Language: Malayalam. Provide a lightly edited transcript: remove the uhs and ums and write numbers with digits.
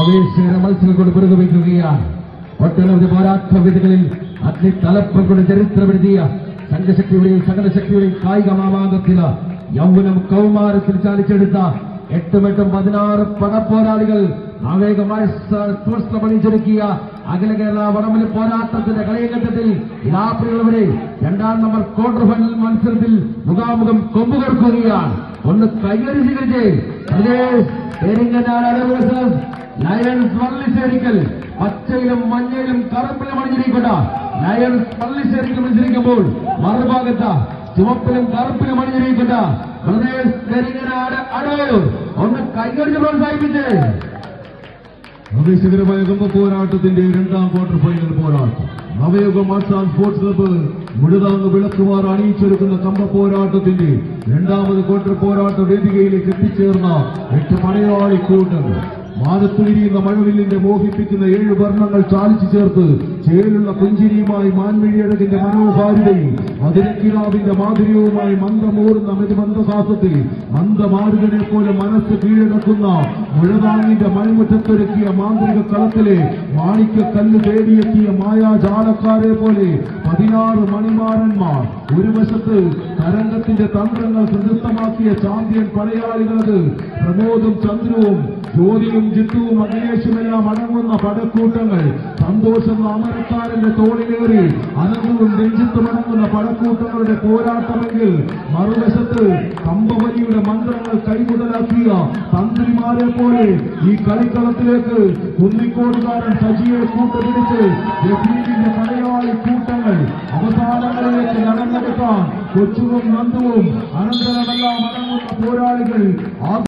ആവേശകര മത്സരം കൊണ്ട് പുറകുവയ്ക്കുകയാണ്. ഒട്ടനവധി പോരാട്ട വേദികളിൽ അഗ്നിത്തലപ്പം കൊണ്ട് ചരിത്രമെഴുതിയ സംഘശക്തിയുടെയും സകലശക്തിയുടെയും കായിക മാമാങ്കത്തിന് യൗവനം കൗമാരത്തിൽ ചാലിച്ചെടുത്ത 8-16 പടപ്പോരാളികൾ ആവേഗമായി സ്പോർട്സ് പണിച്ചൊരുക്കിയ അഖില കേരള വടംവലി പോരാട്ടത്തിന്റെ കളിയഘട്ടത്തിൽ ഇലാപ്രിയുള്ളവരെ 2ാം നമ്പർ ക്വാർട്ടർ ഫൈനൽ മത്സരത്തിൽ മുഖാമുഖം കൊമ്പുകർക്കുകയാണ്. ഒന്ന് കൈകരി സ്വീകരിച്ച് ലയൺസ് വള്ളിശ്ശേരിക്കൽ പച്ചയിലും മഞ്ഞയിലും കറുപ്പിലും അണിഞ്ഞിരിക്കുന്ന ലയൺസ് വള്ളിശ്ശേരിക്കൽ മത്സരിക്കുമ്പോൾ മറുഭാഗത്ത് ചുവപ്പിലും കറുപ്പിലും അണിഞ്ഞിരിക്കുന്ന ബ്രദേഴ്സ് കരിങ്ങനാട് അടൂർ. ഒന്ന് കൈകടിച്ച് പ്രോത്സാഹിപ്പിച്ച് ആവേശകരമായ കമ്പ പോരാട്ടത്തിന്റെ 2ാം ക്വാർട്ടർ ഫൈനൽ പോരാട്ടം. നവയുഗം ആർട്സ് ആൻഡ് സ്പോർട്സ് ക്ലബ്ബ് മുഴുതാങ് വിളക്കുമാർ അണിയിച്ചൊരുക്കുന്ന കമ്പ പോരാട്ടത്തിന്റെ 2ാമത് ക്വാർട്ടർ പോരാട്ട വേദികയിലേക്ക് എത്തിച്ചേർന്ന 8 പടയാളി കൂട്ടങ്ങൾ. മാനത്തുരിയുന്ന മഴവില്ലിന്റെ മോഹിപ്പിക്കുന്ന 7 വർണ്ണങ്ങൾ ചാലിച്ചു ചേർത്ത് ചേലുള്ള പുഞ്ചിരിയുമായി മാൻമിഴിയഴകിന്റെ മനോഹാരിതയും മധുരക്കിനാവിന്റെ മാധുര്യവുമായി മന്ദമൂറുന്ന മന്ദസാസത്തിൽ മന്ദമാരുതനെ പോലെ മനസ്സ് കീഴടക്കുന്ന മുഴതാങ്ങിന്റെ മണിമുറ്റത്തൊരുക്കിയ മാന്ത്രിക കളത്തിലെ മാണിക്യക്കല്ല് തേടിയെത്തിയ മായാജാലക്കാരെ പോലെ 16 മണിമാരന്മാർ. ഒരു വശത്ത് തരംഗത്തിന്റെ തന്ത്രങ്ങൾ പ്രശസ്തമാക്കിയ ചാമ്പ്യൻ പടയാളികളത് പ്രമോദും ചന്ദ്രുവും ജ്യോതിയും ജിത്തുവും അഖിലേഷുമെല്ലാം അടങ്ങുന്ന പടക്കൂട്ടങ്ങൾ. സന്തോഷം അമരക്കാരന്റെ തോളിലേറി അനന്തവും രഞ്ജിത്തും അടങ്ങുന്ന പടക്കൂട്ടങ്ങളുടെ പോരാട്ടമെങ്കിൽ മറുവശത്ത് കമ്പവലിയുടെ മന്ത്രങ്ങൾ കൈമുതലാക്കിയ തന്ത്രിമാരെ പോലെ ഈ കളിക്കളത്തിലേക്ക് കുന്നിക്കോടുകാരൻ സജിയെ കൂട്ടുപിടിച്ച് ജഫീലിന്റെ പടയാളി കൂട്ടങ്ങൾ അവസാനങ്ങളിലേക്ക് നടന്നെടുക്കാൻ കൊച്ചുവും നന്ദുവും അനന്തരമെല്ലാം അടങ്ങുന്ന പോരാളികൾ.